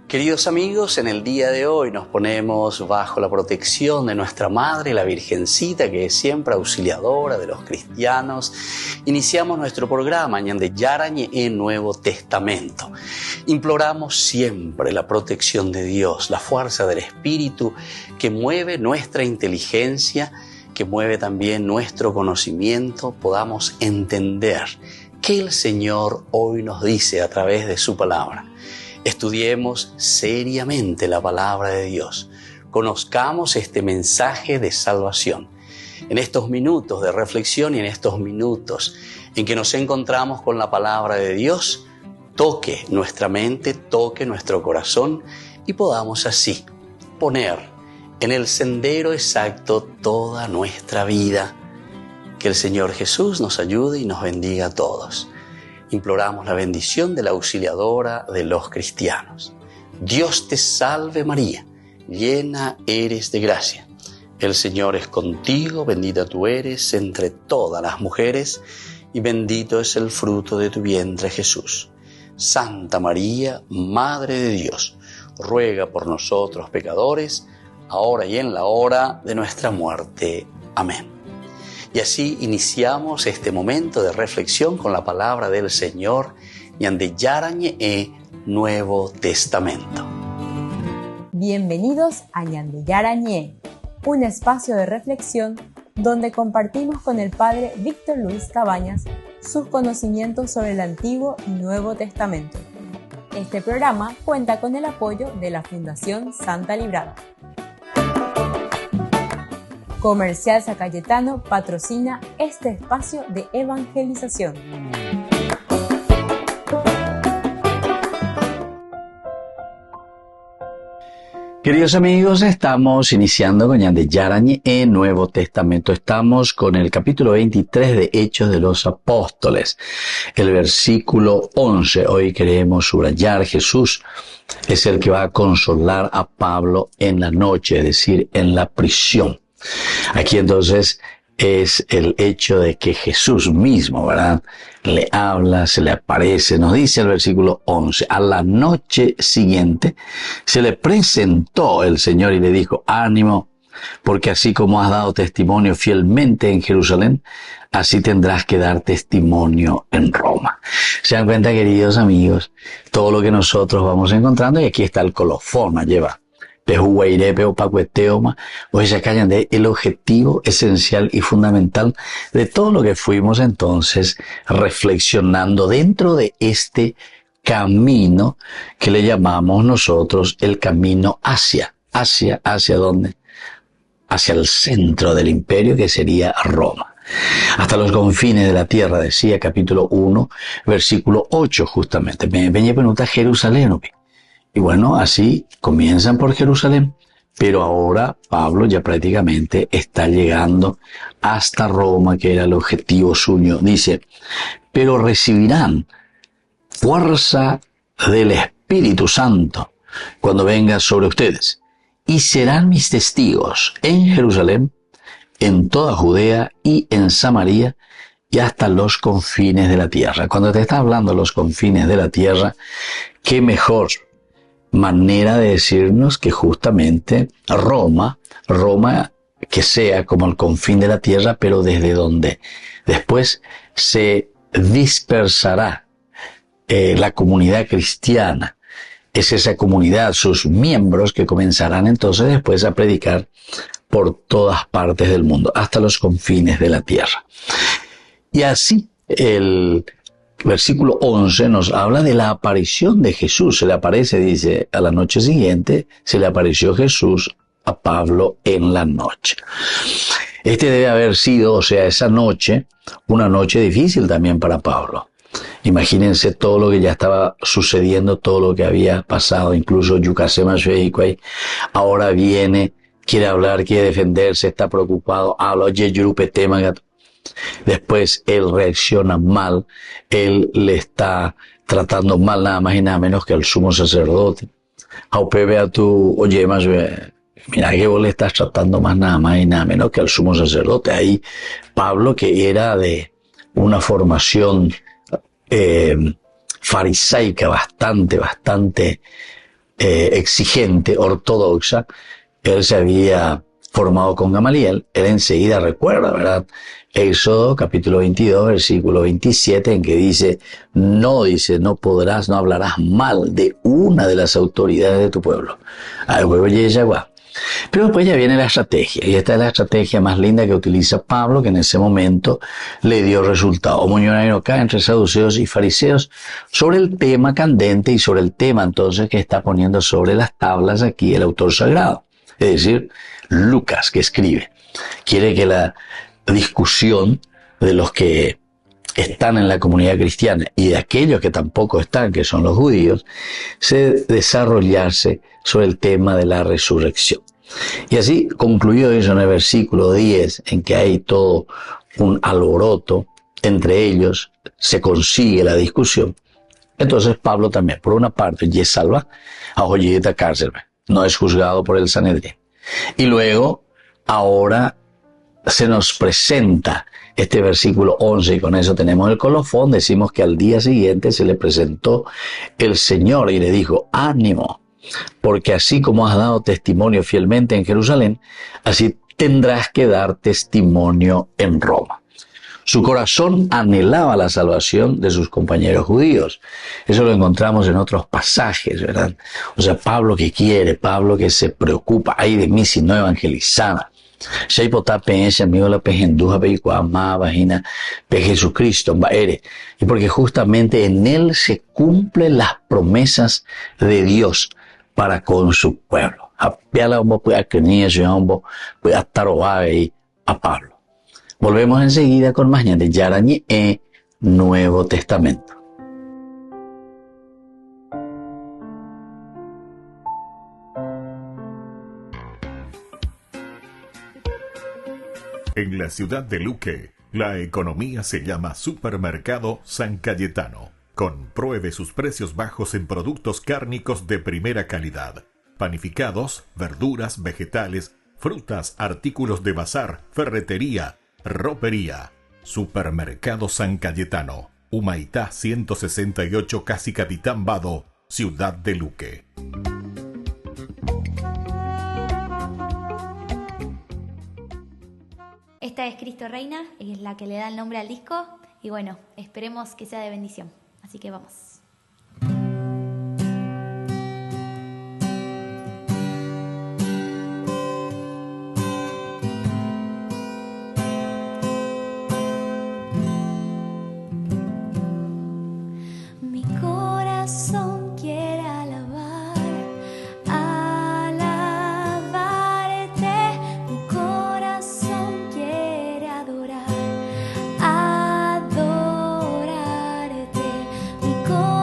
Queridos amigos, en el día de hoy nos ponemos bajo la protección de nuestra Madre, la Virgencita, que es siempre auxiliadora de los cristianos. Iniciamos nuestro programa Ñande Yarañe en Nuevo Testamento. Imploramos siempre la protección de Dios, la fuerza del Espíritu que mueve nuestra inteligencia, que mueve también nuestro conocimiento, podamos entender qué el Señor hoy nos dice a través de su palabra. Estudiemos seriamente la palabra de Dios. Conozcamos este mensaje de salvación. En estos minutos de reflexión y en estos minutos en que nos encontramos con la palabra de Dios, toque nuestra mente, toque nuestro corazón y podamos así poner en el sendero exacto toda nuestra vida. Que el Señor Jesús nos ayude y nos bendiga a todos. Imploramos la bendición de la auxiliadora de los cristianos. Dios te salve María, llena eres de gracia. El Señor es contigo, bendita tú eres entre todas las mujeres y bendito es el fruto de tu vientre Jesús. Santa María, Madre de Dios, ruega por nosotros pecadores, ahora y en la hora de nuestra muerte. Amén. Y así iniciamos este momento de reflexión con la palabra del Señor, Ñande Yarañe Nuevo Testamento. Bienvenidos a Ñande Yarañe, un espacio de reflexión donde compartimos con el Padre Víctor Luis Cabañas sus conocimientos sobre el Antiguo y Nuevo Testamento. Este programa cuenta con el apoyo de la Fundación Santa Librada. Comercial San Cayetano patrocina este espacio de evangelización. Queridos amigos, estamos iniciando con Ñande Yarañe en Nuevo Testamento. Estamos con el capítulo 23 de Hechos de los Apóstoles, el versículo 11. Hoy queremos subrayar: Jesús es el que va a consolar a Pablo en la noche, es decir, en la prisión. Aquí entonces es el hecho de que Jesús mismo, ¿verdad?, le habla, se le aparece. Nos dice el versículo 11, a la noche siguiente se le presentó el Señor y le dijo: ánimo, porque así como has dado testimonio fielmente en Jerusalén, así tendrás que dar testimonio en Roma. Se dan cuenta, queridos amigos, todo lo que nosotros vamos encontrando, y aquí está el colofón, lleva el objetivo esencial y fundamental de todo lo que fuimos entonces reflexionando dentro de este camino que le llamamos nosotros el camino ¿hacia dónde? Hacia el centro del imperio, que sería Roma. Hasta los confines de la tierra, decía capítulo 1, versículo 8 justamente. Venía pregunta Jerusalén. Y bueno, así comienzan por Jerusalén, pero ahora Pablo ya prácticamente está llegando hasta Roma, que era el objetivo suyo. Dice, pero recibirán fuerza del Espíritu Santo cuando venga sobre ustedes, y serán mis testigos en Jerusalén, en toda Judea y en Samaria, y hasta los confines de la tierra. Cuando te está hablando de los confines de la tierra, qué mejor manera de decirnos que justamente Roma que sea como el confín de la tierra, pero desde donde después se dispersará la comunidad cristiana. Es esa comunidad, sus miembros, que comenzarán entonces después a predicar por todas partes del mundo, hasta los confines de la tierra. Y así el versículo 11 nos habla de la aparición de Jesús. Se le aparece, dice, a la noche siguiente, se le apareció Jesús a Pablo en la noche. Este debe haber sido, o sea, esa noche, una noche difícil también para Pablo. Imagínense todo lo que ya estaba sucediendo, todo lo que había pasado, incluso Yucasema Sheikway, ahora viene, quiere hablar, quiere defenderse, está preocupado, habla, oye, Yurupetemagat. Después él reacciona mal, él le está tratando mal nada más y nada menos que al sumo sacerdote. Aupebe a tu, oye, más, mira que vos le estás tratando nada más y nada menos que al sumo sacerdote. Ahí Pablo, que era de una formación farisaica bastante exigente, ortodoxa. Él se había formado con Gamaliel. Él enseguida recuerda, ¿verdad? Éxodo capítulo 22, versículo 27, en que dice, no hablarás mal de una de las autoridades de tu pueblo. Pero después ya viene la estrategia, y esta es la estrategia más linda que utiliza Pablo, que en ese momento le dio resultado. Acá entre saduceos y fariseos sobre el tema candente y sobre el tema entonces que está poniendo sobre las tablas aquí el autor sagrado, es decir, Lucas, que escribe. Quiere que la discusión de los que están en la comunidad cristiana y de aquellos que tampoco están, que son los judíos, se desarrollase sobre el tema de la resurrección. Y así concluyó eso en el versículo 10, en que hay todo un alboroto entre ellos, se consigue la discusión. Entonces Pablo también, por una parte, ya salva a Joyita cárcel, no es juzgado por el Sanedrín. Y luego, ahora se nos presenta este versículo 11, y con eso tenemos el colofón. Decimos que al día siguiente se le presentó el Señor y le dijo, ánimo, porque así como has dado testimonio fielmente en Jerusalén, así tendrás que dar testimonio en Roma. Su corazón anhelaba la salvación de sus compañeros judíos. Eso lo encontramos en otros pasajes, ¿verdad? O sea, Pablo que quiere, Pablo que se preocupa, ay de mí si no evangelizara. Jesucristo, y porque justamente en él se cumplen las promesas de Dios para con su pueblo. A Pablo. Volvemos enseguida con más de Yarañe Nuevo Testamento. En la ciudad de Luque, la economía se llama Supermercado San Cayetano. Compruebe sus precios bajos en productos cárnicos de primera calidad. Panificados, verduras, vegetales, frutas, artículos de bazar, ferretería, ropería. Supermercado San Cayetano, Humaitá 168, Casi Capitán Vado, ciudad de Luque. Esta es Cristo Reina, es la que le da el nombre al disco, y bueno, esperemos que sea de bendición. Así que vamos. Mi corazón quiere alabarte, mi corazón quiere adorarte, mi corazón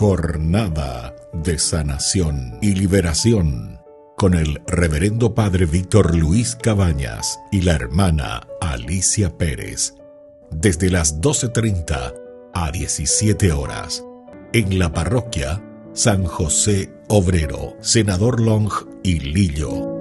Jornada de sanación y liberación con el Reverendo Padre Víctor Luis Cabañas y la hermana Alicia Pérez, desde las 12:30 a 17 horas, en la parroquia San José Obrero, Senador Long y Lillo.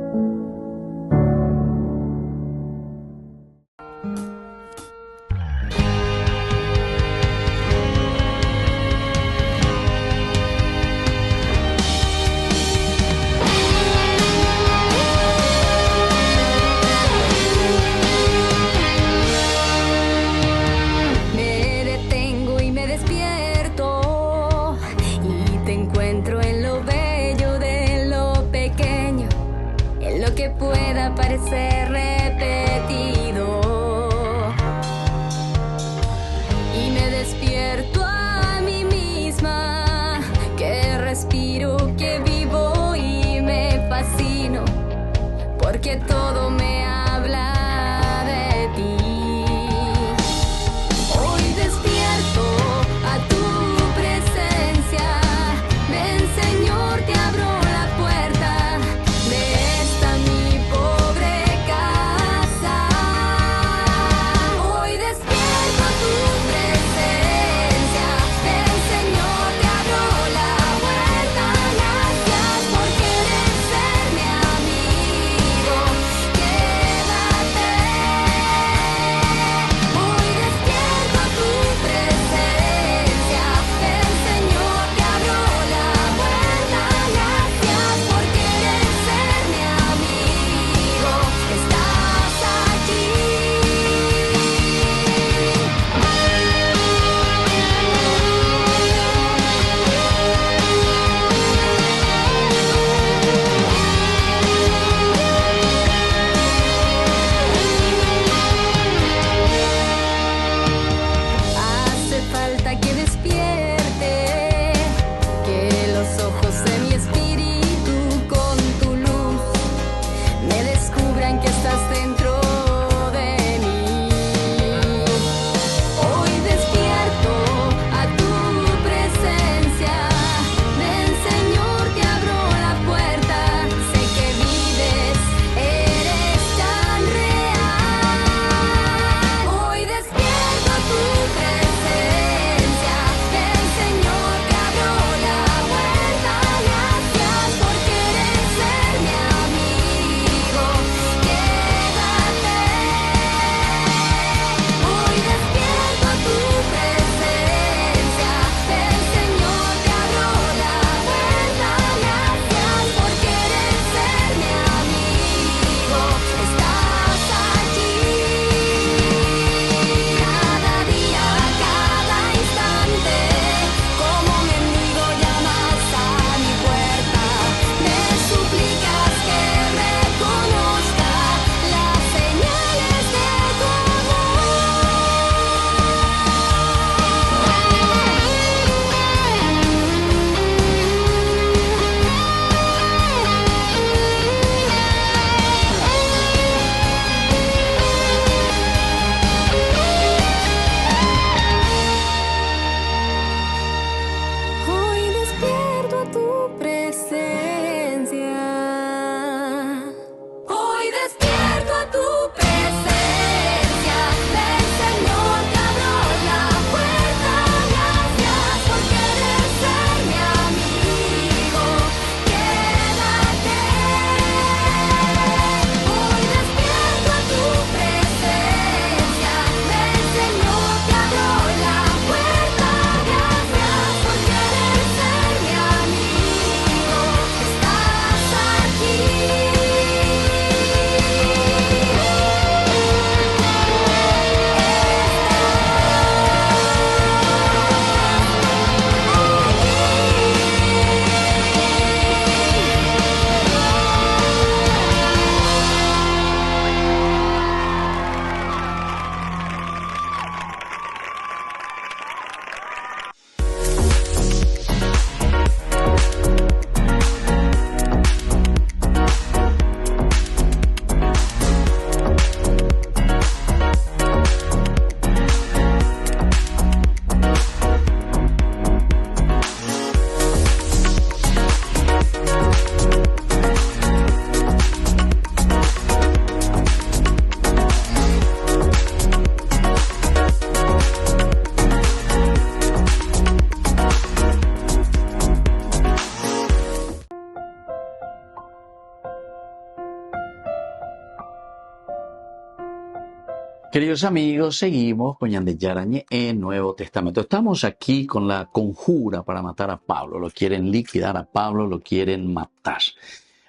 Queridos amigos, seguimos con Yandé Yarañé en Nuevo Testamento. Estamos aquí con la conjura para matar a Pablo. Lo quieren liquidar a Pablo, lo quieren matar.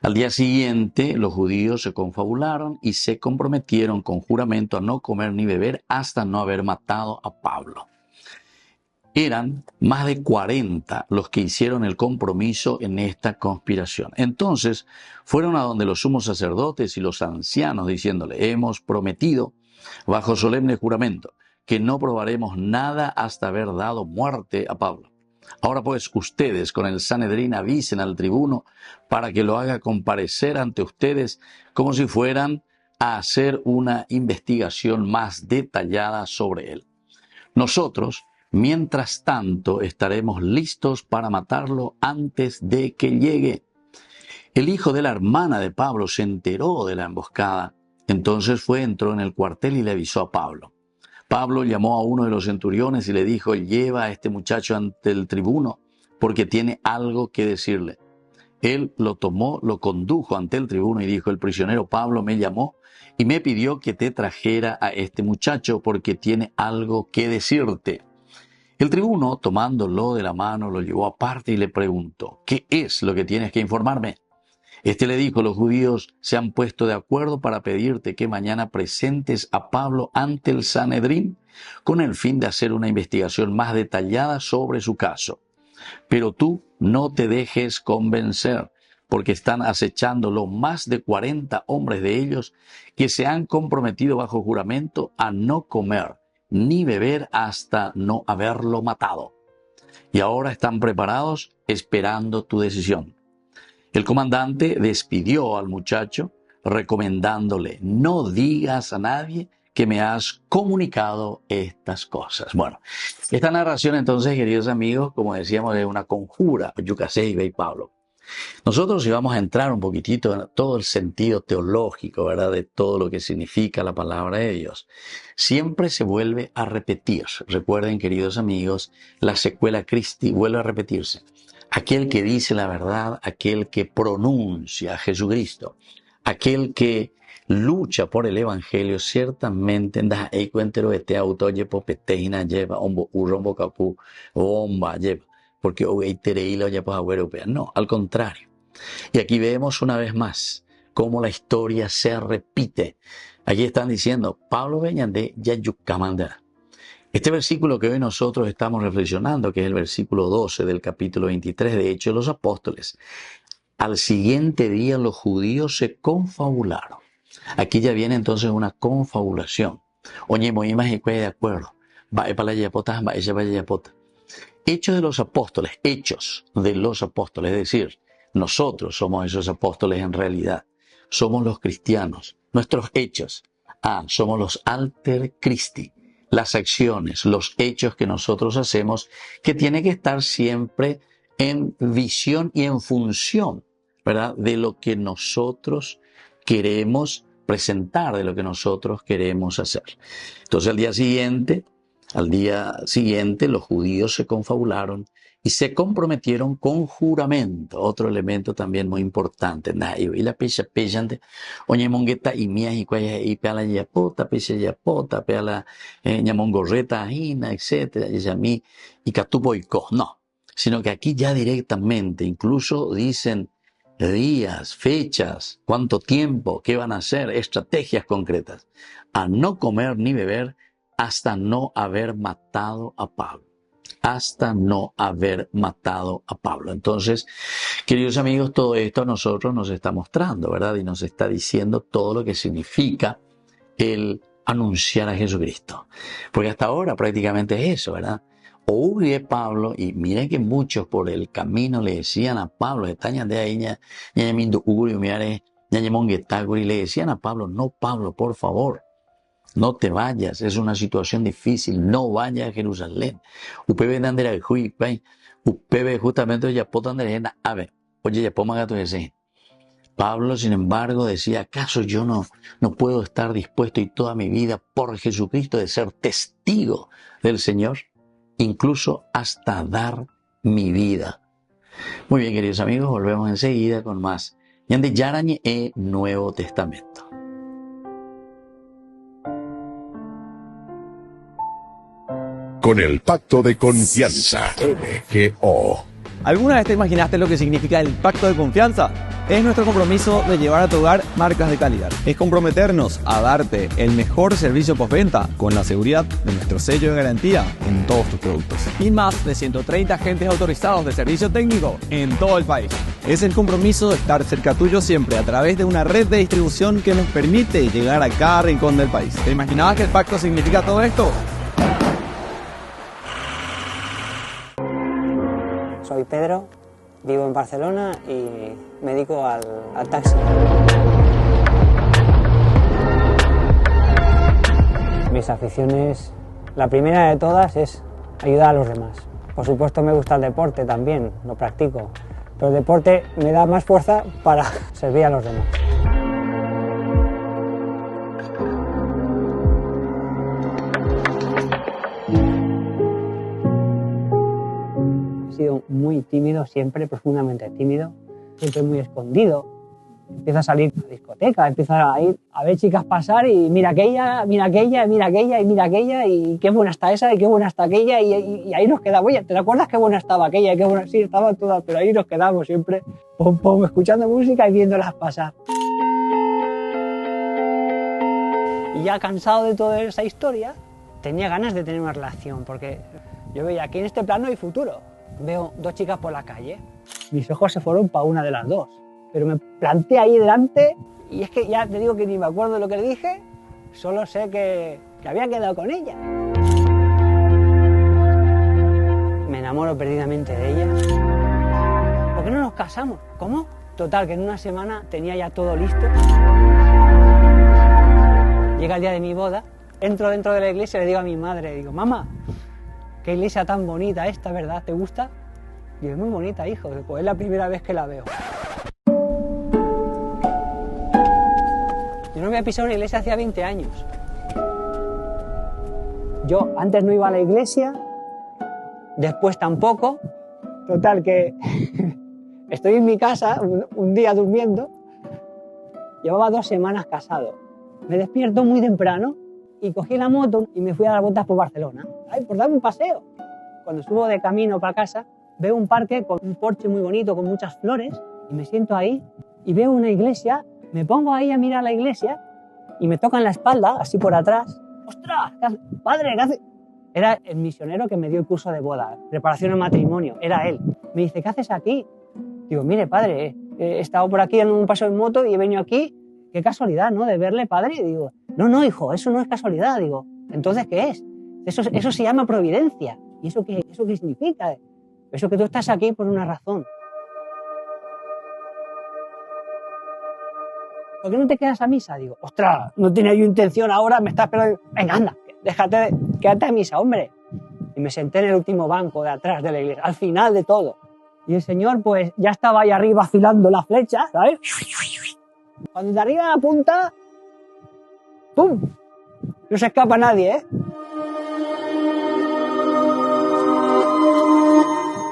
Al día siguiente, los judíos se confabularon y se comprometieron con juramento a no comer ni beber hasta no haber matado a Pablo. Eran más de 40 los que hicieron el compromiso en esta conspiración. Entonces fueron a donde los sumos sacerdotes y los ancianos diciéndole: hemos prometido bajo solemne juramento que no probaremos nada hasta haber dado muerte a Pablo. Ahora pues ustedes con el Sanedrín avisen al tribuno para que lo haga comparecer ante ustedes como si fueran a hacer una investigación más detallada sobre él. Nosotros, mientras tanto, estaremos listos para matarlo antes de que llegue. El hijo de la hermana de Pablo se enteró de la emboscada. Entonces entró en el cuartel y le avisó a Pablo. Pablo llamó a uno de los centuriones y le dijo: lleva a este muchacho ante el tribuno, porque tiene algo que decirle. Él lo tomó, lo condujo ante el tribuno y dijo: el prisionero Pablo me llamó y me pidió que te trajera a este muchacho porque tiene algo que decirte. El tribuno, tomándolo de la mano, lo llevó aparte y le preguntó: ¿qué es lo que tienes que informarme? Este le dijo: los judíos se han puesto de acuerdo para pedirte que mañana presentes a Pablo ante el Sanedrín con el fin de hacer una investigación más detallada sobre su caso. Pero tú no te dejes convencer, porque están acechándolo más de 40 hombres de ellos que se han comprometido bajo juramento a no comer ni beber hasta no haberlo matado. Y ahora están preparados esperando tu decisión. El comandante despidió al muchacho recomendándole: no digas a nadie que me has comunicado estas cosas. Bueno, esta narración entonces, queridos amigos, como decíamos, es una conjura, Yucaseibe y Pablo. Nosotros íbamos a entrar un poquitito en todo el sentido teológico, ¿verdad?, de todo lo que significa la palabra de Dios. Siempre se vuelve a repetir. Recuerden, queridos amigos, la secuela Christi vuelve a repetirse. Aquel que dice la verdad, aquel que pronuncia a Jesucristo, aquel que lucha por el evangelio, ciertamente porque no, al contrario. Y aquí vemos una vez más cómo la historia se repite. Aquí están diciendo: Pablo Beñandé Yayucamanda. Este versículo que hoy nosotros estamos reflexionando, que es el versículo 12 del capítulo 23 de Hechos de los Apóstoles. Al siguiente día los judíos se confabularon. Aquí ya viene entonces una confabulación. Oye, muy más de acuerdo. Hechos de los Apóstoles, es decir, nosotros somos esos apóstoles en realidad. Somos los cristianos. Nuestros hechos. Somos los alter Christi. Las acciones, los hechos que nosotros hacemos, que tiene que estar siempre en visión y en función, ¿verdad?, de lo que nosotros queremos presentar, de lo que nosotros queremos hacer. Entonces al día siguiente los judíos se confabularon y se comprometieron con juramento, otro elemento también muy importante. Y la pecha pechante, oye mongueta y mía y cuaya y peala yapota, pecha yapota, peala ñamongorreta ajina, etcétera, y a mí y catupoico. No, sino que aquí ya directamente, incluso dicen días, fechas, cuánto tiempo, qué van a hacer, estrategias concretas. A no comer ni beber hasta no haber matado a Pablo. Hasta no haber matado a Pablo. Entonces, queridos amigos, todo esto a nosotros nos está mostrando, ¿verdad? Y nos está diciendo todo lo que significa el anunciar a Jesucristo. Porque hasta ahora prácticamente es eso, ¿verdad? O huye Pablo, y miren que muchos por el camino le decían a Pablo, y le decían a Pablo: no, Pablo, por favor, no te vayas, es una situación difícil, no vayas a Jerusalén. Justamente Pablo, sin embargo, decía: ¿acaso yo no puedo estar dispuesto y toda mi vida por Jesucristo de ser testigo del Señor? Incluso hasta dar mi vida. Muy bien, queridos amigos, volvemos enseguida con más Yandé Yarañé Nuevo Testamento. con el Pacto de Confianza. MGO. ¿Alguna vez te imaginaste lo que significa el Pacto de Confianza? Es nuestro compromiso de llevar a tu hogar marcas de calidad. Es comprometernos a darte el mejor servicio postventa con la seguridad de nuestro sello de garantía en todos tus productos. Y más de 130 agentes autorizados de servicio técnico en todo el país. Es el compromiso de estar cerca tuyo siempre a través de una red de distribución que nos permite llegar a cada rincón del país. ¿Te imaginabas que el pacto significa todo esto? Soy Pedro, vivo en Barcelona y me dedico al taxi. Mis aficiones, la primera de todas es ayudar a los demás. Por supuesto me gusta el deporte también, lo practico, pero el deporte me da más fuerza para servir a los demás. He sido muy tímido siempre, profundamente tímido, siempre muy escondido. Empiezo a salir a la discoteca, empiezo a ir a ver chicas pasar y mira aquella, mira aquella, mira aquella y mira aquella y qué buena está esa y qué buena está aquella y ahí nos quedamos. Oye, ¿te acuerdas qué buena estaba aquella? Qué buena... Sí, estaban todas, pero ahí nos quedamos siempre, pum, pum, escuchando música y viéndolas pasar. Y ya cansado de toda esa historia, tenía ganas de tener una relación porque yo veía que en este plano hay futuro. Veo dos chicas por la calle, mis ojos se fueron para una de las dos, pero me planté ahí delante y es que ya te digo que ni me acuerdo de lo que le dije, solo sé que había quedado con ella. Me enamoro perdidamente de ella. ¿Por qué no nos casamos? ¿Cómo? Total, que en una semana tenía ya todo listo. Llega el día de mi boda, entro dentro de la iglesia y le digo a mi madre, digo, mamá, qué iglesia tan bonita esta, ¿verdad? ¿Te gusta? Y es muy bonita, hijo. Pues es la primera vez que la veo. Yo no me había pisado una iglesia hacía 20 años. Yo antes no iba a la iglesia, después tampoco. Total, que estoy en mi casa un día durmiendo. Llevaba 2 semanas casado. Me despierto muy temprano y cogí la moto y me fui a dar vueltas por Barcelona. Ay, por darme un paseo. Cuando subo de camino para casa, veo un parque con un porche muy bonito, con muchas flores, y me siento ahí y veo una iglesia, me pongo ahí a mirar la iglesia y me tocan la espalda, así por atrás. ¡Ostras! ¿Qué hace? ¡Padre! ¿Qué hace? Era el misionero que me dio el curso de boda, preparación al matrimonio, era él. Me dice, ¿qué haces aquí? Digo, mire, padre, he estado por aquí en un paseo en moto y he venido aquí. Qué casualidad, ¿no? De verle, padre. Y digo, no, hijo, eso no es casualidad. Digo, ¿entonces qué es? Eso se llama providencia. ¿Y eso qué significa? Eso que tú estás aquí por una razón. ¿Por qué no te quedas a misa? Digo, ostras, no tenía yo intención ahora, me estás esperando. Venga, anda, quédate a misa, hombre. Y me senté en el último banco de atrás de la iglesia, al final de todo. Y el Señor, pues, ya estaba ahí arriba afilando la flecha, ¿sabes? Cuando de arriba la punta, ¡pum! No se escapa nadie, ¿eh?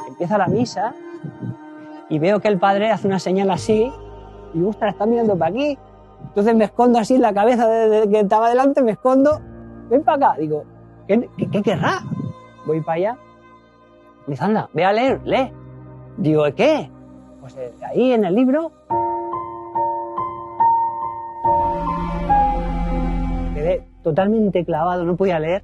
Empieza la misa y veo que el padre hace una señal así y, ostras, está mirando para aquí. Entonces me escondo así en la cabeza de que estaba delante, me escondo, ven para acá. Digo, ¿qué querrá? Voy para allá. Me dice, anda, ve a leer, lee. Digo, ¿qué? Pues ahí en el libro. Quedé totalmente clavado, no podía leer.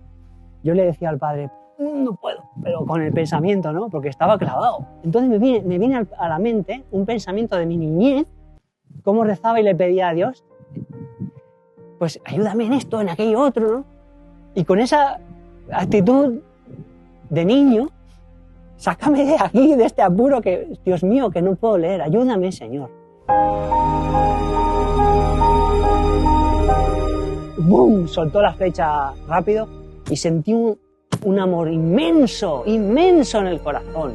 Yo le decía al padre, no puedo, pero con el pensamiento, ¿no? Porque estaba clavado. Entonces me viene a la mente un pensamiento de mi niñez, cómo rezaba y le pedía a Dios, pues ayúdame en esto, en aquello otro, ¿no? Y con esa actitud de niño, sácame de aquí, de este apuro que, Dios mío, que no puedo leer, ayúdame, Señor. ¡Bum! Soltó la flecha rápido y sentí un amor inmenso, inmenso en el corazón.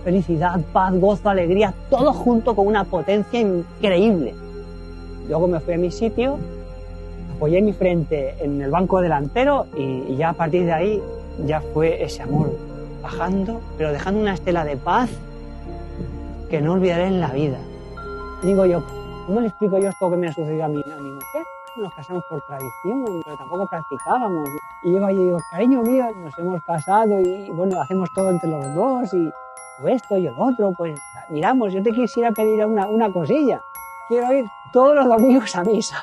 Felicidad, paz, gozo, alegría, todo junto con una potencia increíble. Luego me fui a mi sitio, apoyé mi frente en el banco delantero y ya a partir de ahí ya fue ese amor bajando, pero dejando una estela de paz que no olvidaré en la vida. Digo yo, ¿cómo le explico yo esto que me ha sucedido a mi mujer? Nos casamos por tradición, pero tampoco practicábamos. Y yo digo, cariño mío, nos hemos casado y bueno, hacemos todo entre los dos y tú esto y el otro, pues miramos, yo te quisiera pedir una cosilla. Quiero ir todos los domingos a misa.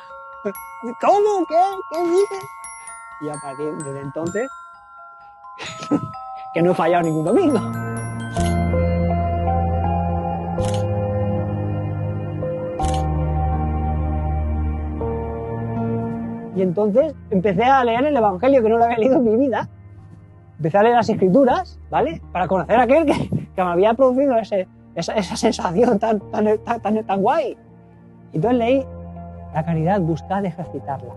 ¿Cómo? ¿Qué dices? Y a partir de entonces, que no he fallado ningún domingo. Y entonces empecé a leer el Evangelio, que no lo había leído en mi vida. Empecé a leer las Escrituras, ¿vale? Para conocer a aquel que me había producido esa sensación tan guay. Y entonces leí: la caridad, buscad ejercitarla.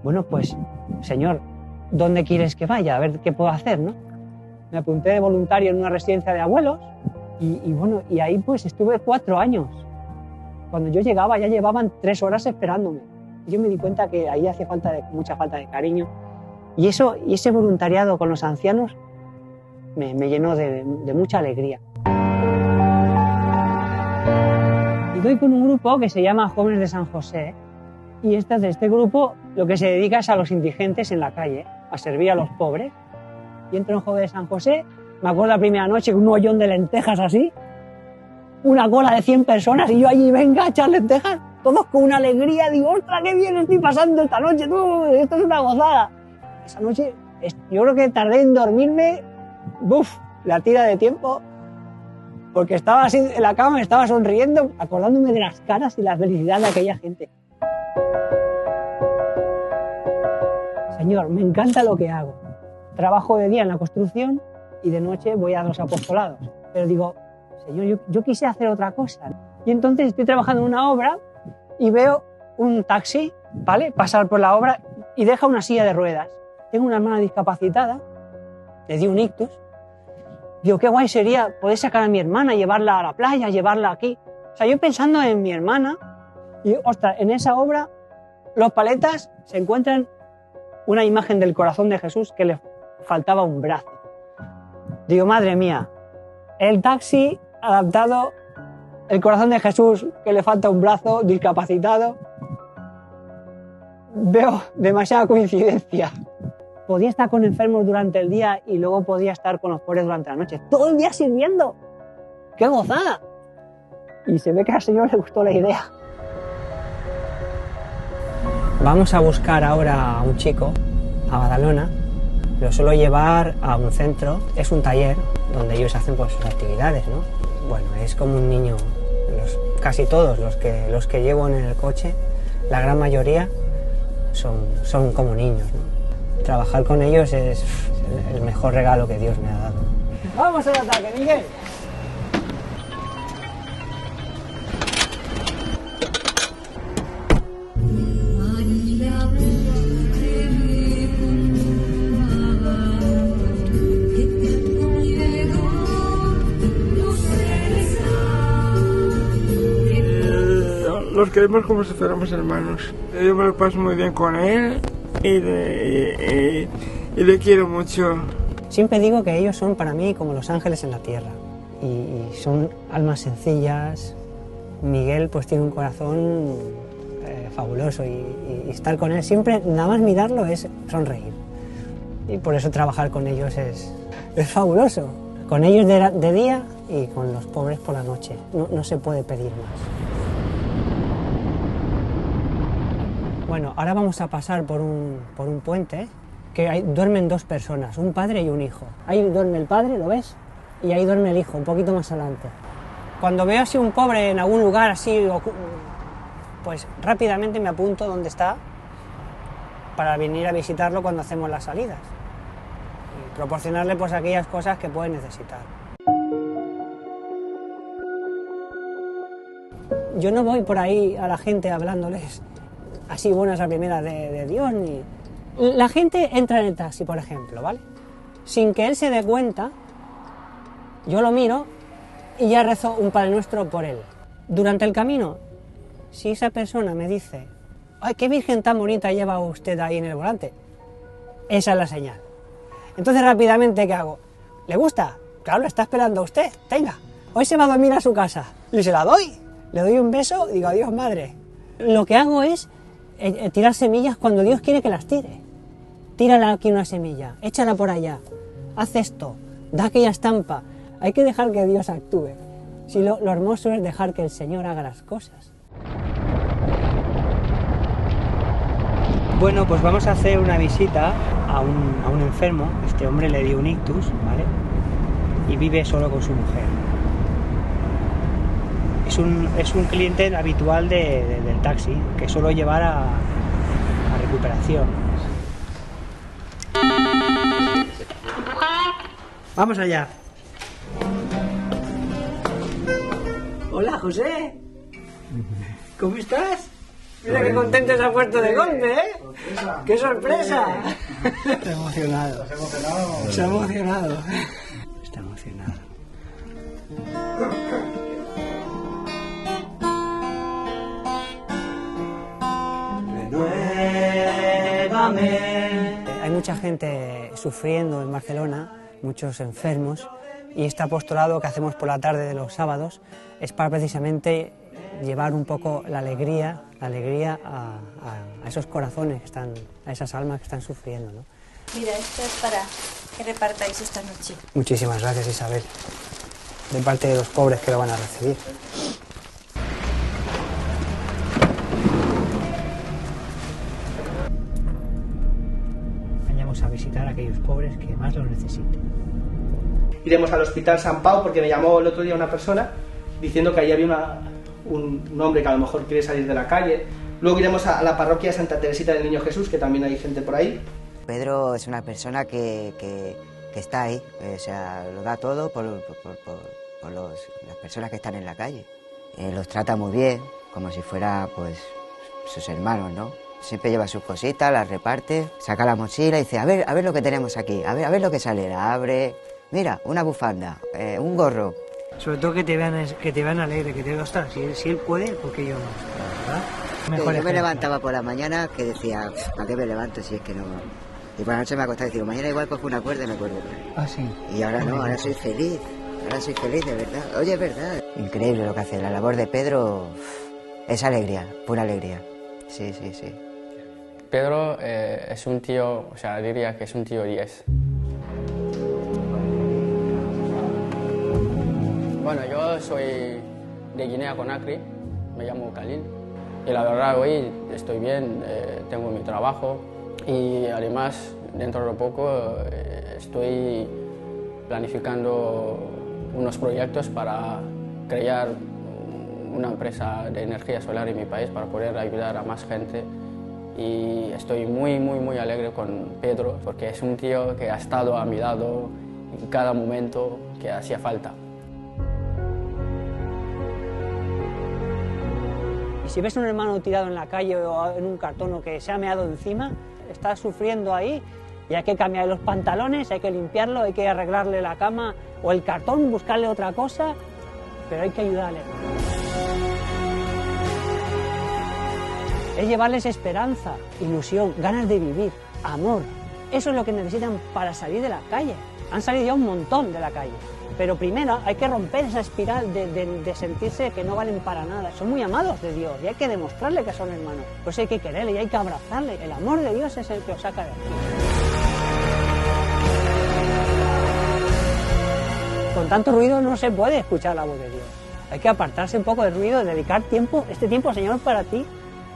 Bueno, pues, Señor, ¿dónde quieres que vaya? A ver qué puedo hacer, ¿no? Me apunté de voluntario en una residencia de abuelos y ahí pues estuve 4 años. Cuando yo llegaba ya llevaban 3 horas esperándome. Yo me di cuenta que ahí hacía mucha falta de cariño. Y ese voluntariado con los ancianos me llenó de mucha alegría. Y doy con un grupo que se llama Jóvenes de San José. Y este grupo lo que se dedica es a los indigentes en la calle, a servir a los pobres. Y entro en Joven de San José, me acuerdo la primera noche, un hoyón de lentejas así, una cola de 100 personas y yo allí, venga, a echar lentejas, todos con una alegría, digo, ostras, qué bien estoy pasando esta noche, tú, esto es una gozada. Esa noche, yo creo que tardé en dormirme, la tira de tiempo, porque estaba así en la cama, me estaba sonriendo, acordándome de las caras y la felicidad de aquella gente. Señor, me encanta lo que hago. Trabajo de día en la construcción y de noche voy a los apostolados. Pero digo, Señor, yo quise hacer otra cosa. Y entonces estoy trabajando en una obra y veo un taxi, ¿vale?, pasar por la obra y deja una silla de ruedas. Tengo una hermana discapacitada, le di un ictus. Digo, qué guay sería poder sacar a mi hermana, llevarla a la playa, llevarla aquí. O sea, yo pensando en mi hermana y, ostras, en esa obra, los paletas se encuentran una imagen del corazón de Jesús que le faltaba un brazo. Digo, madre mía, el taxi adaptado, el corazón de Jesús que le falta un brazo, discapacitado. Veo demasiada coincidencia. Podía estar con enfermos durante el día y luego podía estar con los pobres durante la noche. Todo el día sirviendo. ¡Qué gozada! Y se ve que al Señor le gustó la idea. Vamos a buscar ahora a un chico, a Badalona. Lo suelo llevar a un centro, es un taller donde ellos hacen pues sus actividades, ¿no? Bueno, es como un niño. Casi todos los que llevo en el coche, la gran mayoría son como niños, ¿no? Trabajar con ellos es el mejor regalo que Dios me ha dado. ¡Vamos al ataque, Miguel! Los queremos como si fuéramos hermanos. Yo me lo paso muy bien con él y le quiero mucho. Siempre digo que ellos son para mí como los ángeles en la tierra y son almas sencillas. Miguel pues tiene un corazón fabuloso y estar con él siempre, nada más mirarlo es sonreír. Y por eso trabajar con ellos es fabuloso. Con ellos de día y con los pobres por la noche. No se puede pedir más. Bueno, ahora vamos a pasar por un puente que ahí duermen 2 personas, un padre y un hijo. Ahí duerme el padre, ¿lo ves? Y ahí duerme el hijo, un poquito más adelante. Cuando veo así un pobre en algún lugar así, pues rápidamente me apunto dónde está para venir a visitarlo cuando hacemos las salidas. Y proporcionarle pues aquellas cosas que puede necesitar. Yo no voy por ahí a la gente hablándoles así buenas a primeras de Dios, ni... La gente entra en el taxi, por ejemplo, ¿vale? Sin que él se dé cuenta, yo lo miro y ya rezo un Padre Nuestro por él. Durante el camino, si esa persona me dice, ¡ay, qué virgen tan bonita lleva usted ahí en el volante!, esa es la señal. Entonces rápidamente, ¿qué hago? ¿Le gusta? Claro, lo está esperando a usted, tenga. Hoy se va a dormir a su casa. Y se la doy. Le doy un beso y digo, adiós, madre. Lo que hago es tirar semillas cuando Dios quiere que las tire. tírala aquí una semilla, échala por allá, haz esto, da aquella estampa. Hay que dejar que Dios actúe. Si lo hermoso es dejar que el Señor haga las cosas. Bueno, pues vamos a hacer una visita a un enfermo. Este hombre le dio un ictus, ¿vale? Y vive solo con su mujer. Es un cliente habitual del taxi, que suelo llevar a recuperación. Vamos allá. Hola, José. ¿Cómo estás? Mira qué contento se ha puesto de golpe, ¿eh? ¡Qué sorpresa! Está emocionado. Se ha emocionado. Está emocionado. Renuévame. Hay mucha gente sufriendo en Barcelona, muchos enfermos, y este apostolado que hacemos por la tarde de los sábados es para precisamente llevar un poco la alegría a esos corazones que están, a esas almas que están sufriendo, ¿no? Mira, esto es para que repartáis esta noche. Muchísimas gracias, Isabel, de parte de los pobres que lo van a recibir. Vayamos a visitar a aquellos pobres que más lo necesiten. Iremos al Hospital San Pau porque me llamó el otro día una persona diciendo que ahí había un hombre que a lo mejor quiere salir de la calle. Luego iremos a la parroquia de Santa Teresita del Niño Jesús, que también hay gente por ahí. Pedro es una persona que está ahí, o sea, lo da todo por las personas que están en la calle. Los trata muy bien, como si fuera pues sus hermanos, ¿no? Siempre lleva sus cositas, las reparte, saca la mochila y dice, a ver lo que tenemos aquí, a ver lo que sale, la abre, mira, una bufanda, un gorro. Sobre todo que te vean alegre, que te vean, ostras, si él puede, ¿por qué yo no? ¿Verdad? Sí, yo me levantaba por la mañana que decía, ¿para qué me levanto si es que no? Y por la noche me acostaba y digo, mañana igual cojo una cuerda y me acuerdo. Ah, sí. Y ahora no, ahora soy feliz, de verdad. Oye, es verdad. Increíble lo que hace, la labor de Pedro es alegría, pura alegría. Sí. Pedro es un tío, o sea, diría que es un tío 10. Bueno, yo soy de Guinea-Conakry, me llamo Khalil y la verdad hoy estoy bien, tengo mi trabajo y además dentro de poco estoy planificando unos proyectos para crear una empresa de energía solar en mi país para poder ayudar a más gente y estoy muy alegre con Pedro porque es un tío que ha estado a mi lado en cada momento que hacía falta. Y si ves a un hermano tirado en la calle o en un cartón o que se ha meado encima, está sufriendo ahí y hay que cambiarle los pantalones, hay que limpiarlo, hay que arreglarle la cama o el cartón, buscarle otra cosa, pero hay que ayudarle. Es llevarles esperanza, ilusión, ganas de vivir, amor. Eso es lo que necesitan para salir de la calle. Han salido ya un montón de la calle. Pero primero hay que romper esa espiral de sentirse que no valen para nada. Son muy amados de Dios y hay que demostrarle que son hermanos. Pues hay que quererle y hay que abrazarle. El amor de Dios es el que os saca de aquí. Con tanto ruido no se puede escuchar la voz de Dios. Hay que apartarse un poco del ruido, dedicar este tiempo, Señor, para ti,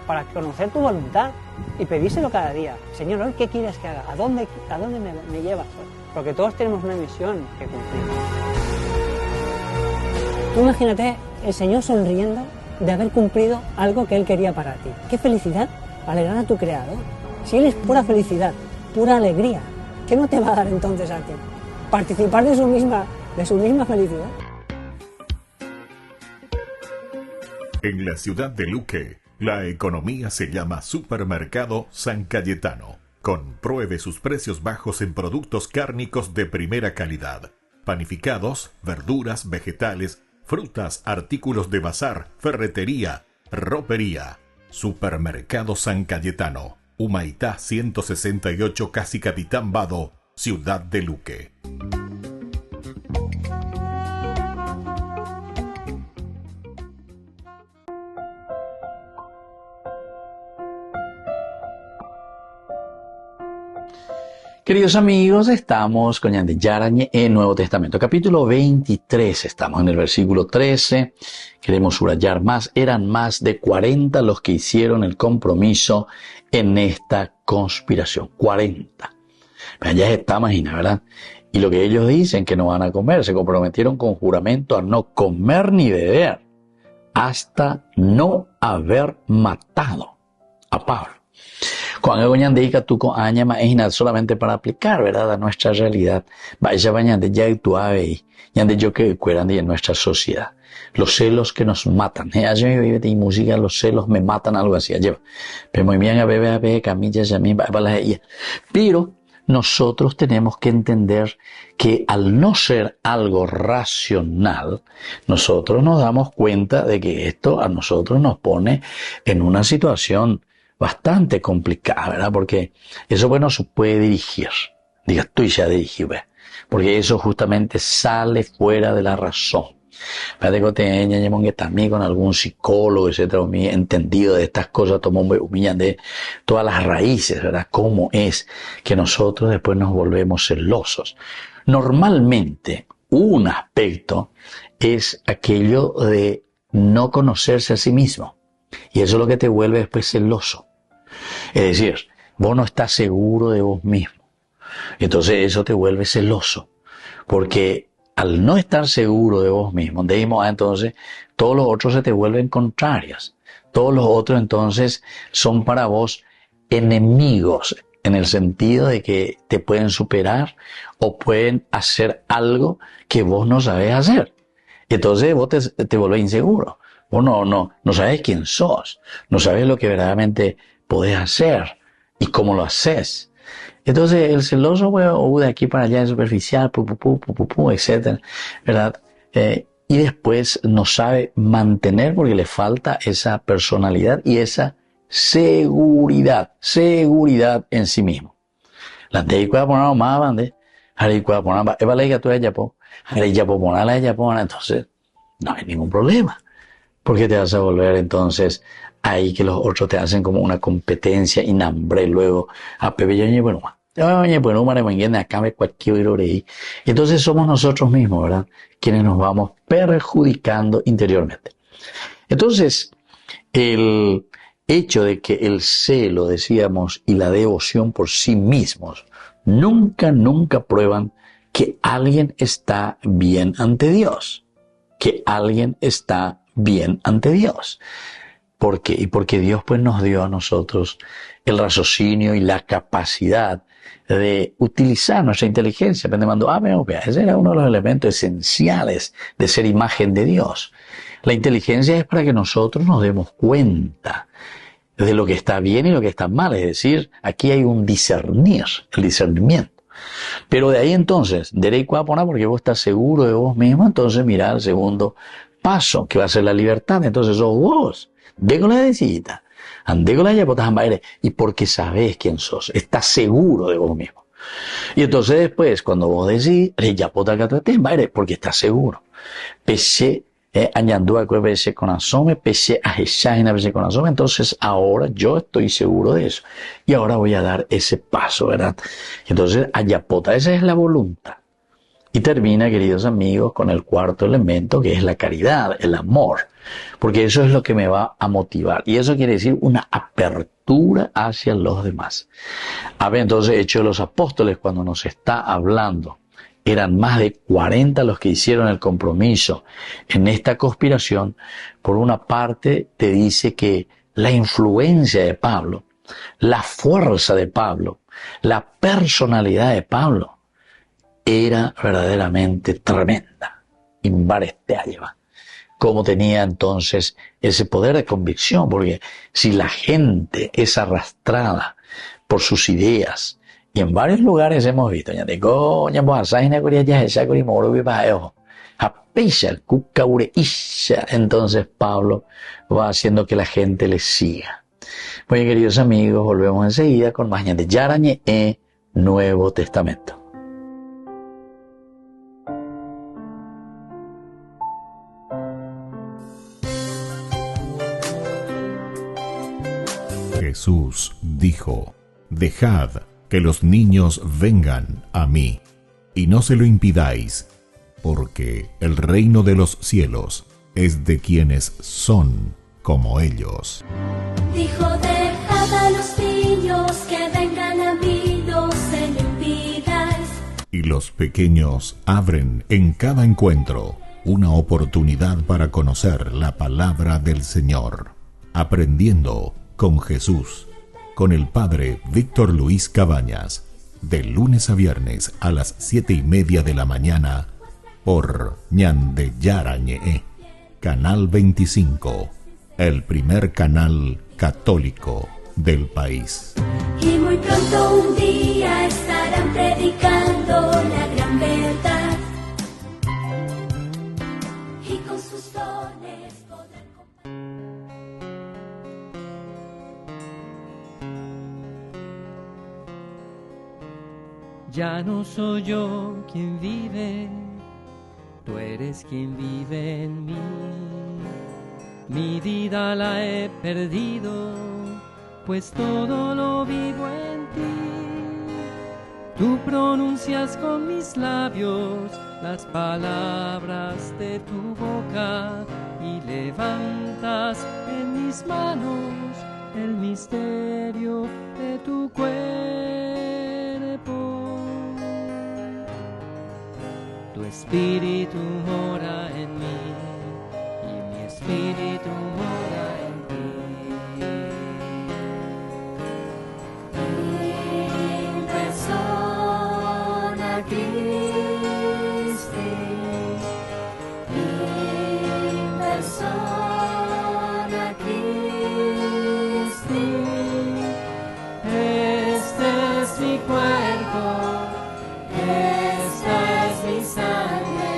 para conocer tu voluntad y pedírselo cada día. Señor, ¿hoy qué quieres que haga? ¿A dónde me llevas hoy? Porque todos tenemos una misión que cumplir. Tú imagínate el Señor sonriendo de haber cumplido algo que Él quería para ti. ¡Qué felicidad! Alegrar a tu Creador. Si Él es pura felicidad, pura alegría, ¿qué no te va a dar entonces a ti? Participar de su misma felicidad. En la ciudad de Luque, la economía se llama Supermercado San Cayetano. Compruebe sus precios bajos en productos cárnicos de primera calidad. Panificados, verduras, vegetales, frutas, artículos de bazar, ferretería, ropería. Supermercado San Cayetano. Humaitá 168, Casi Capitán Vado, ciudad de Luque. Queridos amigos, estamos con Yande Yarañe en Nuevo Testamento, capítulo 23, estamos en el versículo 13, queremos subrayar más, eran más de 40 los que hicieron el compromiso en esta conspiración, 40. Ya está, imagina, ¿verdad? Y lo que ellos dicen que no van a comer, se comprometieron con juramento a no comer ni beber hasta no haber matado a Pablo. Cuando goñandeika tu con añama es solamente para aplicar, ¿verdad?, a nuestra realidad. Vaya bañande ya actuaba ahí, yande yo que cueran en nuestra sociedad. Los celos que nos matan. Allá me vive y música, los celos me matan, algo así. Allá. Pero muy bien, a bebé, camillas, a mí, para la ella. Pero nosotros tenemos que entender que al no ser algo racional, nosotros nos damos cuenta de que esto a nosotros nos pone en una situación bastante complicada, ¿verdad? Porque eso, bueno, se puede dirigir. Diga, tú ya dirigí, ¿ves? Porque eso justamente sale fuera de la razón. Fíjate que también con algún psicólogo, etcétera, entendido de estas cosas, humillan de todas las raíces, ¿verdad? Cómo es que nosotros después nos volvemos celosos. Normalmente, un aspecto es aquello de no conocerse a sí mismo. Y eso es lo que te vuelve después celoso. Es decir, vos no estás seguro de vos mismo. Entonces eso te vuelve celoso. Porque al no estar seguro de vos mismo, entonces todos los otros se te vuelven contrarios. Todos los otros entonces son para vos enemigos, en el sentido de que te pueden superar o pueden hacer algo que vos no sabés hacer. Entonces vos te volvés inseguro. Vos no sabés quién sos, no sabés lo que verdaderamente podés hacer y cómo lo haces. Entonces el celoso, bueno, de aquí para allá es superficial, etcétera, ¿verdad? Y después no sabe mantener porque le falta esa personalidad y esa seguridad en sí mismo. La de puede poner más bande, Harry puede poner, eva la tú ella po, Harry ya po ponerla ella po, entonces no hay ningún problema. Porque te vas a volver entonces ahí que los otros te hacen como una competencia y hambre luego a pepe bueno, acá me cualquier y entonces somos nosotros mismos, ¿verdad?, quienes nos vamos perjudicando interiormente. Entonces, el hecho de que el celo, decíamos, y la devoción por sí mismos nunca prueban que alguien está bien ante Dios. Que alguien está bien ante Dios. ¿Por qué? Y porque Dios pues nos dio a nosotros el raciocinio y la capacidad de utilizar nuestra inteligencia. Ese era uno de los elementos esenciales de ser imagen de Dios. La inteligencia es para que nosotros nos demos cuenta de lo que está bien y lo que está mal. Es decir, aquí hay un discernir, el discernimiento. Pero de ahí entonces, derecho a poner porque vos estás seguro de vos mismo, entonces mira el segundo paso, que va a ser la libertad. Entonces sos vos, ve con la decita, andé con la yapotas ambaire, y porque sabés quién sos, estás seguro de vos mismo. Y entonces después, cuando vos decís, yapota catate ambaire, porque estás seguro. Pese añandúa que pese con asome, pese a jeshaina pese con asome, entonces ahora yo estoy seguro de eso. Y ahora voy a dar ese paso, ¿verdad? Entonces, ayapota, esa es la voluntad. Y termina, queridos amigos, con el cuarto elemento, que es la caridad, el amor. Porque eso es lo que me va a motivar. Y eso quiere decir una apertura hacia los demás. A ver, entonces, Hechos de los Apóstoles, cuando nos está hablando, eran más de 40 los que hicieron el compromiso en esta conspiración. Por una parte, te dice que la influencia de Pablo, la fuerza de Pablo, la personalidad de Pablo, era verdaderamente tremenda. Cómo tenía entonces ese poder de convicción, porque si la gente es arrastrada por sus ideas, y en varios lugares hemos visto, entonces Pablo va haciendo que la gente le siga. Muy bien, queridos amigos, volvemos enseguida con más de Yarañe Nuevo Testamento. Jesús dijo: dejad que los niños vengan a mí, y no se lo impidáis, porque el reino de los cielos es de quienes son como ellos. Dijo, dejad a los niños que vengan a mí, no se lo impidáis. Y los pequeños abren en cada encuentro una oportunidad para conocer la palabra del Señor, aprendiendo con Jesús, con el Padre Víctor Luis Cabañas, de lunes a viernes a las 7:30 de la mañana, por Ñande Yarañe, Canal 25, el primer canal católico del país. Y muy pronto un día estarán predicando la gran verdad. Y con sus dones podrán Ya no soy yo quien vive, tú eres quien vive en mí. Mi vida la he perdido, pues todo lo vivo en ti. Tú pronuncias con mis labios las palabras de tu boca y levantas en mis manos el misterio de tu cuerpo. Tu espíritu mora en mí y mi espíritu mora en ti. in persona Christi, in persona Christi. Este es mi cuerpo, esta es mi sangre,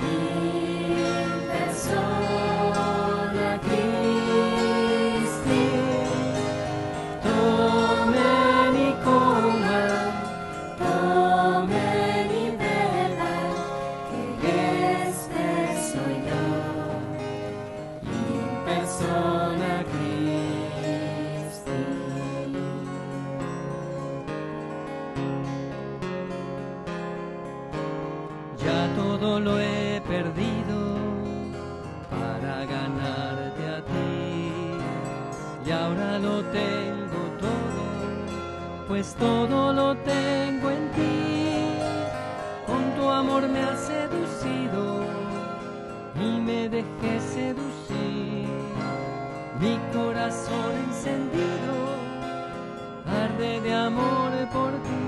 in persona Christi. tomen y coman, Tomen y beban, que este soy yo, in persona Christi. Ya todo lo he perdido para ganarte a ti, y ahora lo tengo todo, pues todo lo tengo en ti. Con tu amor me has seducido y me dejé seducir. Mi corazón encendido arde de amor por ti.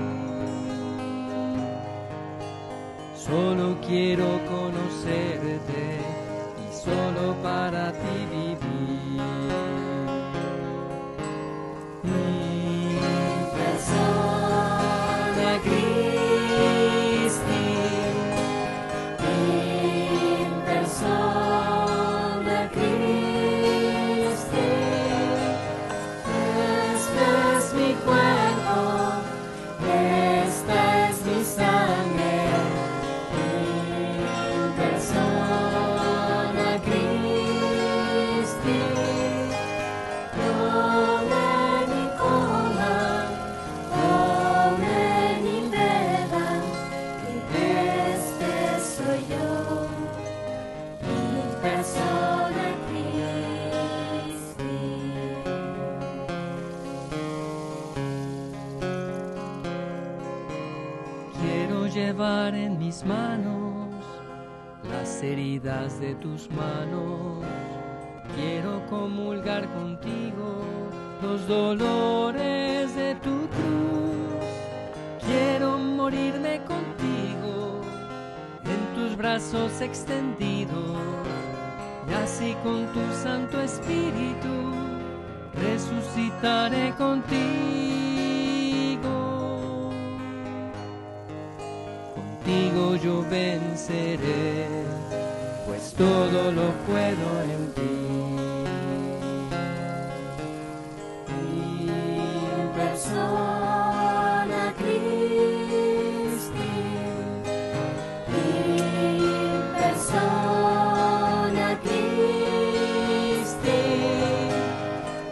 Solo quiero conocerte y solo para ti vivir. in persona Christi, in persona Christi. Este es mi cuerpo, esta es mi sangre, in persona Christi. Tomen y coman, tomen y beban, que este soy yo, in persona Christi. Quiero llevar en mis manos las heridas de tus manos. Quiero comulgar contigo los dolores de tu cruz. Quiero morirme contigo en tus brazos extendidos, y así con tu Santo Espíritu resucitaré contigo. Contigo yo venceré, pues todo lo puedo en ti. In persona Christi, in persona Christi.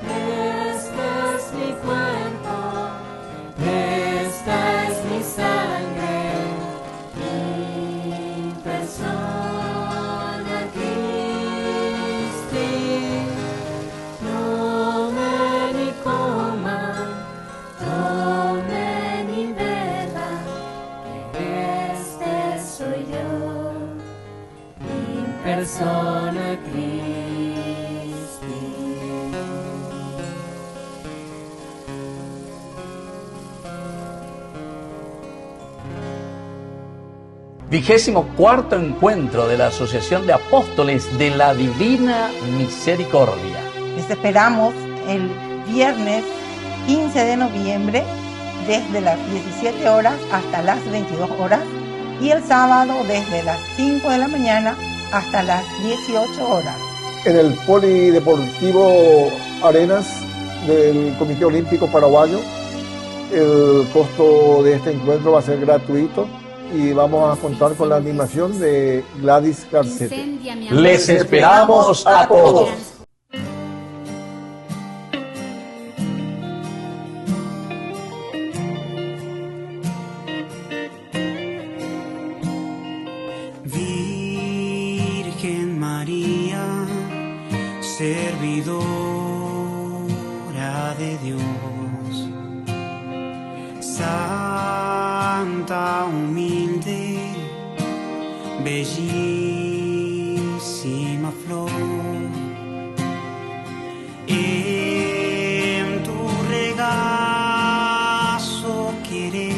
Este es mi cuerpo, yo, in persona Christi. 24º encuentro de la Asociación de Apóstoles de la Divina Misericordia. Les esperamos el viernes 15 de noviembre desde las 17 horas hasta las 22 horas y el sábado desde las 5 de la mañana hasta las 18 horas. En el Polideportivo Arenas del Comité Olímpico Paraguayo, el costo de este encuentro va a ser gratuito y vamos a contar con la animación de Gladys Garcete. Les esperamos a todos. Virgen María, servidora de Dios, santa, humilde, bellísima flor, en tu regazo queremos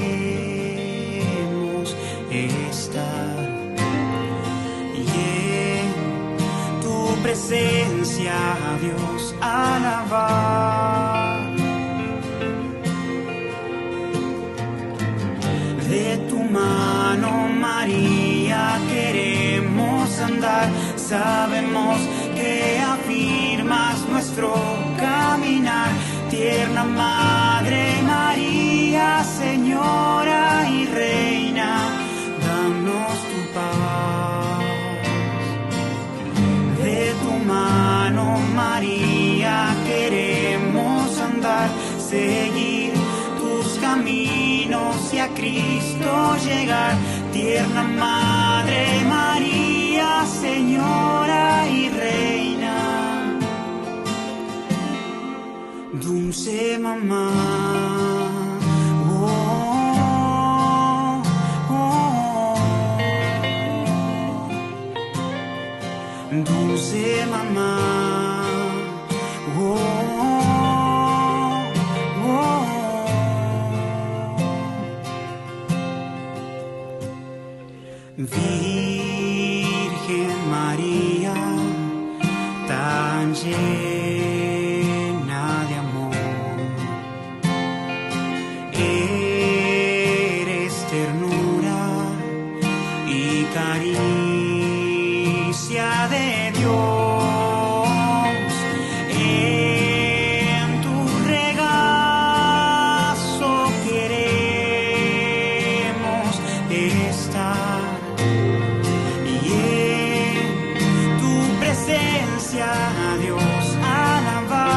estar y en tu presencia a Dios alabar. De tu mano, María, queremos andar. Sabemos que afirmas nuestro caminar. Tierna Madre María, Señora y Reina, danos tu paz. De tu mano, María, queremos andar, seguir tus caminos y a Cristo llegar. Tierna Madre María, Señora y Reina, dulce mamá. Oh, oh, oh. Dulce mamá. Oh, oh. Virgen María, tan llena de amor, eres ternura y caricia de Dios. En tu regazo queremos estar. A Dios alabar.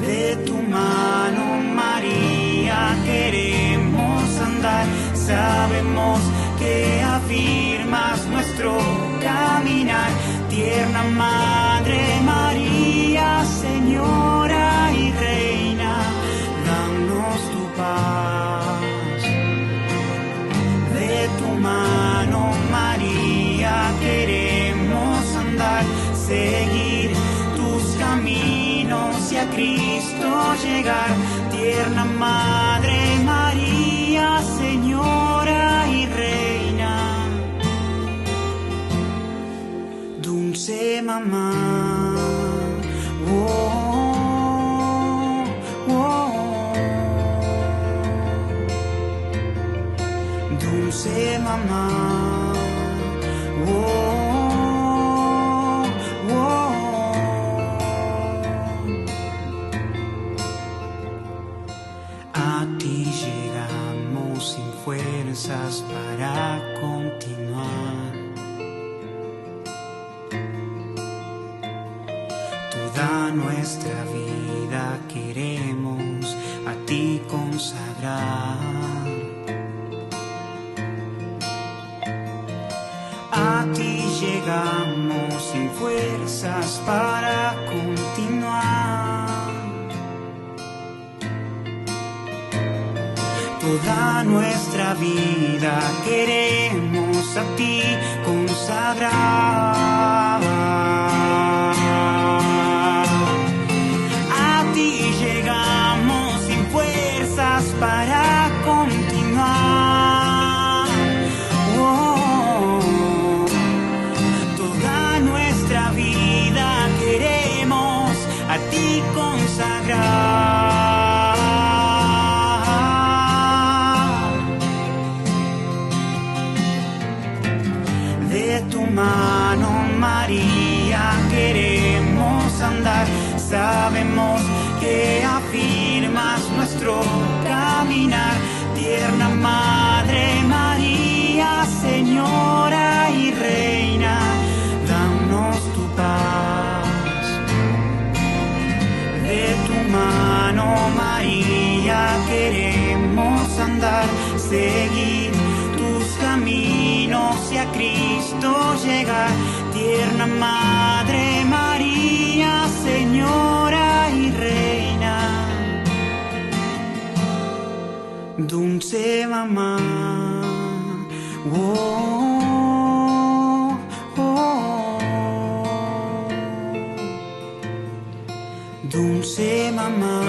De tu mano, María, queremos andar. Sabemos que afirmas nuestro caminar. Tierna Madre María, Señora y Reina, danos tu paz. De tu mano, María, queremos andar, seguir tus caminos y a Cristo llegar. Tierna Madre María, Señora y Reina, dulce mamá. Oh, oh, oh. Dulce mamá. Oh, oh, oh. A ti llegamos sin fuerzas para continuar. Toda nuestra vida queremos a ti consagrar. A ti llegamos sin fuerzas para continuar. toda nuestra vida queremos a ti consagrar. A ti llegamos sin fuerzas para continuar. Oh, toda nuestra vida queremos a ti consagrar. De tu mano, María, queremos andar. Sabemos que afirmas nuestro caminar. Tierna Madre María, Señora y Reina, danos tu paz. De tu mano, María, queremos andar, seguir tus caminos y a Cristo llegar. Tierna Madre María, Señora y Reina, dulce mamá. Oh, oh, dulce mamá.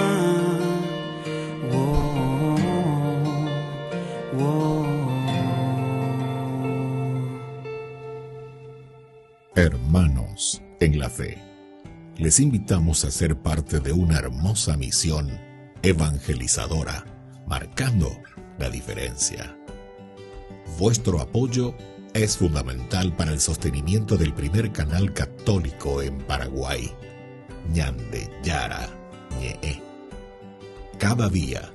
Oh, oh. Hermanos en la fe, les invitamos a ser parte de una hermosa misión evangelizadora, marcando la diferencia. Vuestro apoyo es fundamental para el sostenimiento del primer canal católico en Paraguay, Ñande Yara Ñe. Cada día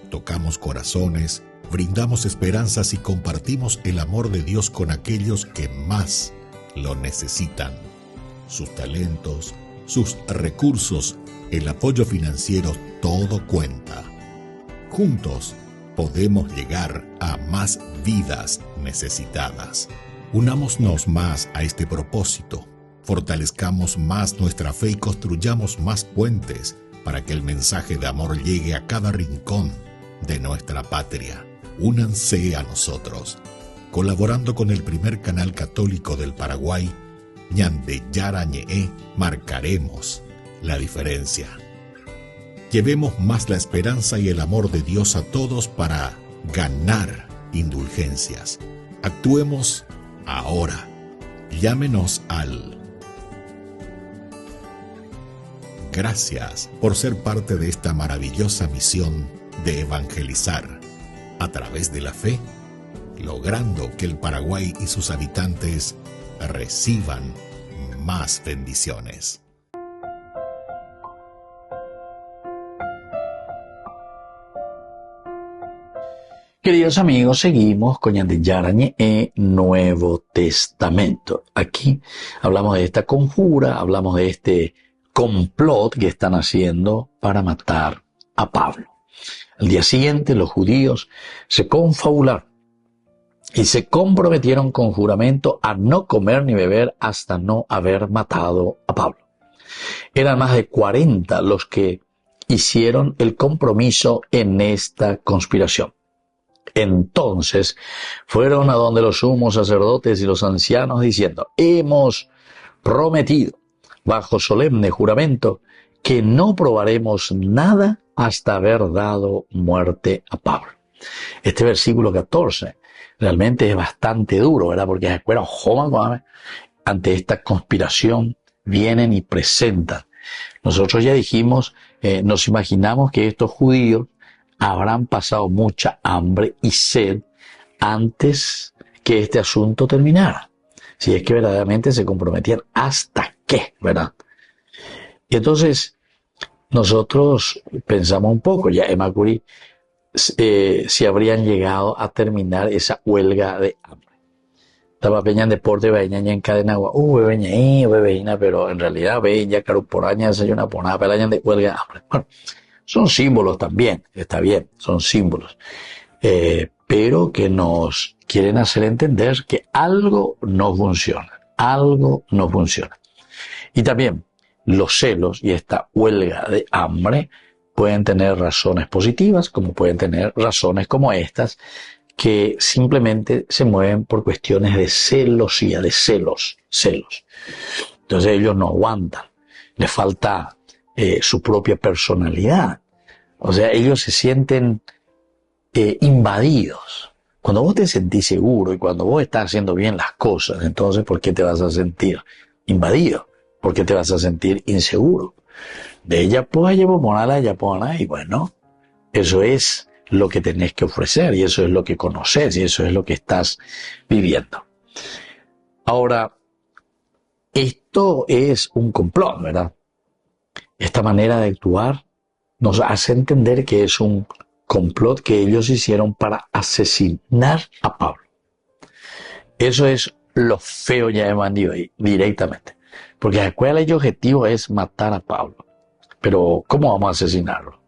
tocamos corazones, brindamos esperanzas y compartimos el amor de Dios con aquellos que más lo necesitan. Sus talentos, sus recursos, el apoyo financiero, todo cuenta. Juntos podemos llegar a más vidas necesitadas. Unámonos más a este propósito, fortalezcamos más nuestra fe y construyamos más puentes para que el mensaje de amor llegue a cada rincón de nuestra patria. Únanse a nosotros, colaborando con el primer canal católico del Paraguay, Ñande Yara Ñe, marcaremos la diferencia. Llevemos más la esperanza y el amor de Dios a todos para ganar indulgencias. Actuemos ahora. Llámenos al... Gracias por ser parte de esta maravillosa misión de evangelizar a través de la fe, logrando que el Paraguay y sus habitantes reciban más bendiciones. Queridos amigos, seguimos con Ñande Yara Ñe, Nuevo Testamento. Aquí hablamos de esta conjura, hablamos de este complot que están haciendo para matar a Pablo. Al día siguiente los judíos se confabularon y se comprometieron con juramento a no comer ni beber hasta no haber matado a Pablo. Eran más de 40 los que hicieron el compromiso en esta conspiración. Entonces fueron a donde los sumos sacerdotes y los ancianos diciendo: hemos prometido bajo solemne juramento que no probaremos nada hasta haber dado muerte a Pablo. Este versículo 14 realmente es bastante duro, ¿verdad? Porque ante esta conspiración vienen y presentan. Nosotros ya dijimos, nos imaginamos que estos judíos habrán pasado mucha hambre y sed antes que este asunto terminara. Si es que verdaderamente se comprometían, ¿hasta qué? ¿Verdad? Y entonces nosotros pensamos un poco, ya Emma Curie, si habrían llegado a terminar esa huelga de hambre. Estaba peña en deporte, veña en cadena agua, bebeña, pero en realidad veña caruporaña, desayuna por nada, pelaña de huelga de hambre. Bueno, son símbolos también, está bien, son símbolos, pero que nos quieren hacer entender que algo no funciona, algo no funciona. Y también los celos y esta huelga de hambre pueden tener razones positivas, como pueden tener razones como estas, que simplemente se mueven por cuestiones de celosía, de celos. Entonces ellos no aguantan, les falta su propia personalidad. O sea, ellos se sienten invadidos. Cuando vos te sentís seguro y cuando vos estás haciendo bien las cosas, entonces ¿por qué te vas a sentir invadido? ¿Por qué te vas a sentir inseguro? De ella pues llevo morala, ella pues y bueno, eso es lo que tenés que ofrecer y eso es lo que conoces y eso es lo que estás viviendo. Ahora, esto es un complot, ¿verdad? Esta manera de actuar nos hace entender que es un complot que ellos hicieron para asesinar a Pablo. Eso es lo feo ya de bandido ahí, directamente. Porque el objetivo es matar a Pablo. Pero, ¿cómo vamos a asesinarlo?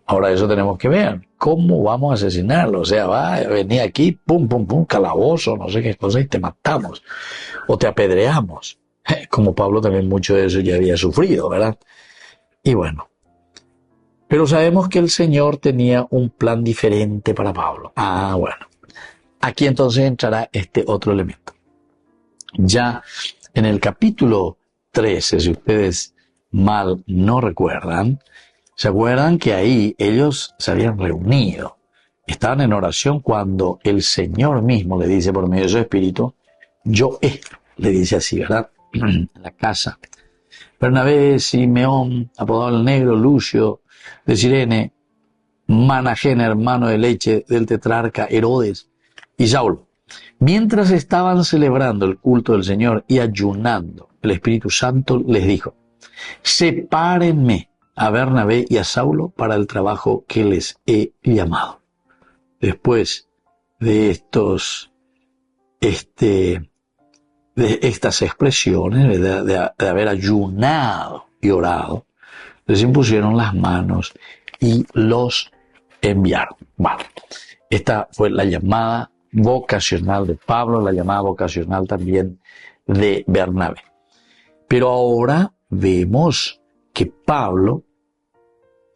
Ahora eso tenemos que ver. ¿Cómo vamos a asesinarlo? O sea, va a venir aquí, pum, pum, pum, calabozo, no sé qué cosa, y te matamos. O te apedreamos. Como Pablo también mucho de eso ya había sufrido, ¿verdad? Y bueno. Pero sabemos que el Señor tenía un plan diferente para Pablo. Ah, bueno. Aquí entonces entrará este otro elemento. Ya en el capítulo 13, si ustedes mal no recuerdan, ¿se acuerdan que ahí ellos se habían reunido? Estaban en oración cuando el Señor mismo le dice por medio de su Espíritu, yo le dice así, ¿verdad? En la casa. Bernabé, Simeón, apodado el Negro, Lucio, de Cirene, Managén, hermano de leche del tetrarca Herodes, y Saulo. Mientras estaban celebrando el culto del Señor y ayunando, el Espíritu Santo les dijo, sepárenme a Bernabé y a Saulo para el trabajo que les he llamado. Después de estas expresiones, de haber ayunado y orado, les impusieron las manos y los enviaron. Bueno, esta fue la llamada vocacional de Pablo, la llamada vocacional también de Bernabé. Pero ahora vemos que Pablo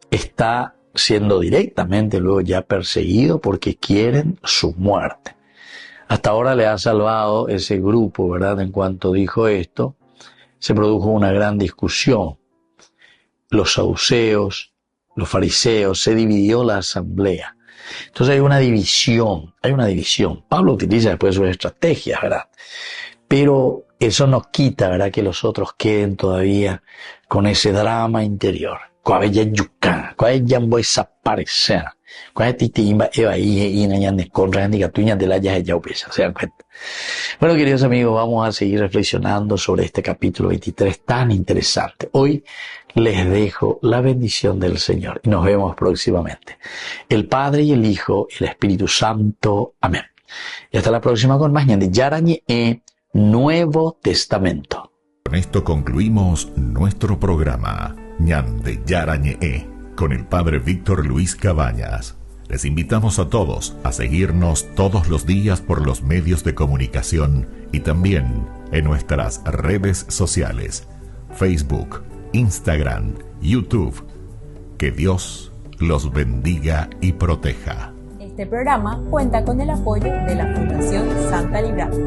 está siendo directamente luego ya perseguido porque quieren su muerte. Hasta ahora le ha salvado ese grupo, ¿verdad? En cuanto dijo esto, se produjo una gran discusión. Los saduceos, los fariseos, se dividió la asamblea. Entonces hay una división. Pablo utiliza después sus estrategias, ¿verdad? Pero eso no quita, ¿verdad?, que los otros queden todavía con ese drama interior. ¿Se dan cuenta? Bueno, queridos amigos, vamos a seguir reflexionando sobre este capítulo 23 tan interesante. Hoy les dejo la bendición del Señor y nos vemos próximamente. El Padre y el Hijo y el Espíritu Santo. Amén. Y hasta la próxima con más Ñande Yarañe Nuevo Testamento. Con esto concluimos nuestro programa Ñande Yarañe con el Padre Víctor Luis Cabañas. Les invitamos a todos a seguirnos todos los días por los medios de comunicación y también en nuestras redes sociales, Facebook, Instagram, YouTube. Que Dios los bendiga y proteja. Este programa cuenta con el apoyo de la Fundación Santa Librada.